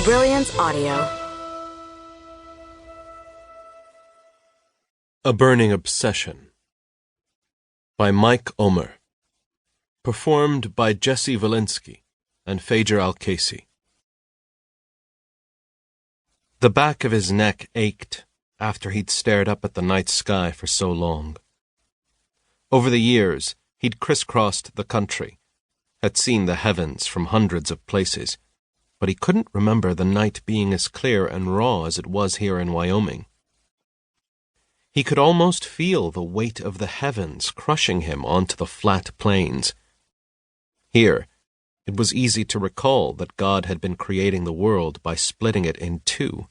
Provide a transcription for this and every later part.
Brilliance Audio. A Burning Obsession by Mike Omer. Performed by Jesse Valinsky and Fajer Al-Casey. The back of his neck ached after he'd stared up at the night sky for so long. Over the years, he'd crisscrossed the country, had seen the heavens from hundreds of places, but he couldn't remember the night being as clear and raw as it was here in Wyoming. He could almost feel the weight of the heavens crushing him onto the flat plains. Here, it was easy to recall that God had been creating the world by splitting it in two.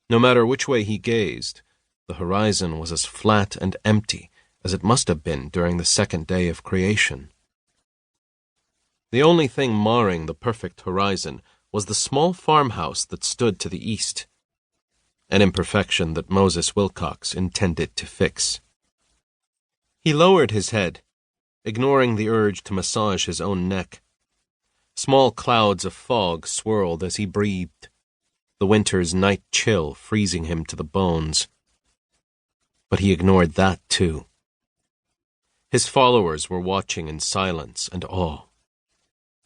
No matter which way he gazed, the horizon was as flat and empty as it must have been during the second day of creation. The only thing marring the perfect horizon was the small farmhouse that stood to the east, an imperfection that Moses Wilcox intended to fix. He lowered his head, ignoring the urge to massage his own neck. Small clouds of fog swirled as he breathed, the winter's night chill freezing him to the bones. But he ignored that too. His followers were watching in silence and awe.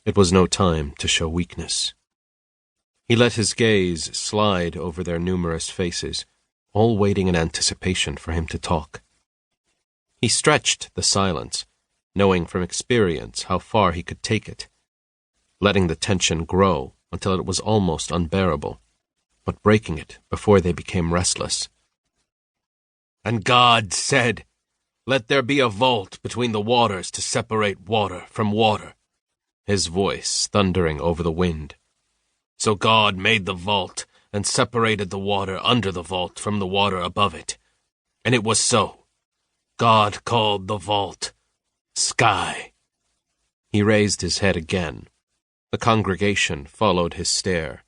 It was no time to show weakness. He let his gaze slide over their numerous faces, all waiting in anticipation for him to talk. He stretched the silence, knowing from experience how far he could take it, letting the tension grow until it was almost unbearable, but breaking it before they became restless. "And God said, 'Let there be a vault between the waters to separate water from water,'" his voice thundering over the wind. "So God made the vault and separated the water under the vault from the water above it. And it was so. God called the vault Sky." He raised his head again. The congregation followed his stare,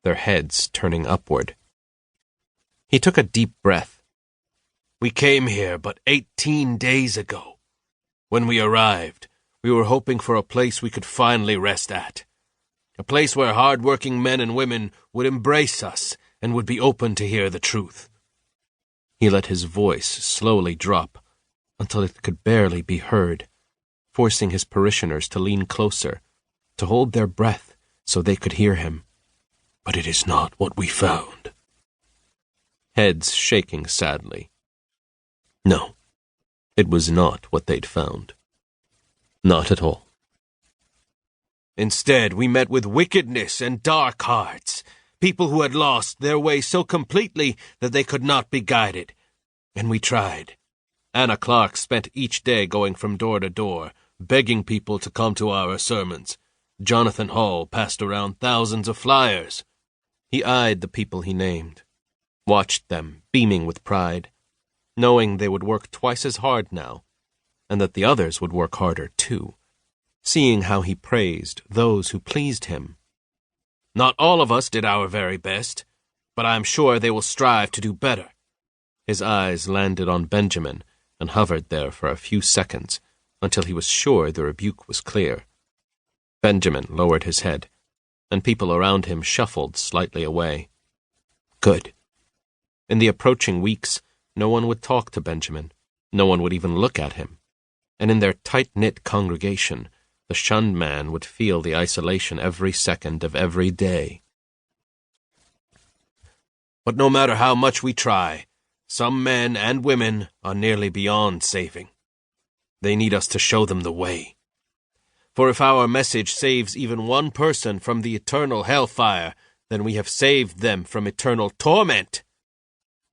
their heads turning upward. He took a deep breath. "We came here but 18 days ago. When we arrived, we were hoping for a place we could finally rest at. A place where hard-working men and women would embrace us and would be open to hear the truth." He let his voice slowly drop until it could barely be heard, forcing his parishioners to lean closer, to hold their breath so they could hear him. "But it is not what we found." Heads shaking sadly. No, it was not what they'd found. Not at all. "Instead, we met with wickedness and dark hearts, people who had lost their way so completely that they could not be guided. And we tried. Anna Clark spent each day going from door to door, begging people to come to our sermons. Jonathan Hall passed around thousands of flyers." He eyed the people he named, watched them beaming with pride, knowing they would work twice as hard now, and that the others would work harder too, seeing how he praised those who pleased him. "Not all of us did our very best, but I'm sure they will strive to do better." His eyes landed on Benjamin and hovered there for a few seconds until he was sure the rebuke was clear. Benjamin lowered his head, and people around him shuffled slightly away. Good. In the approaching weeks, no one would talk to Benjamin. No one would even look at him. And in their tight-knit congregation, the shunned man would feel the isolation every second of every day. "But no matter how much we try, some men and women are nearly beyond saving. They need us to show them the way. For if our message saves even one person from the eternal hellfire, then we have saved them from eternal torment."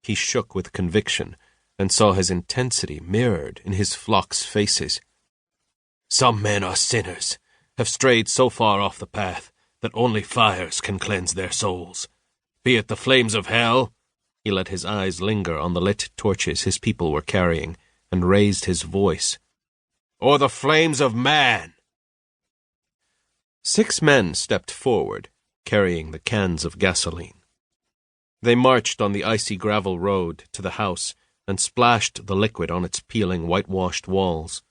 He shook with conviction and saw his intensity mirrored in his flock's faces. "Some men are sinners, have strayed so far off the path that only fires can cleanse their souls. Be it the flames of hell," he let his eyes linger on the lit torches his people were carrying, and raised his voice, "or the flames of man." 6 men stepped forward, carrying the cans of gasoline. They marched on the icy gravel road to the house and splashed the liquid on its peeling whitewashed walls.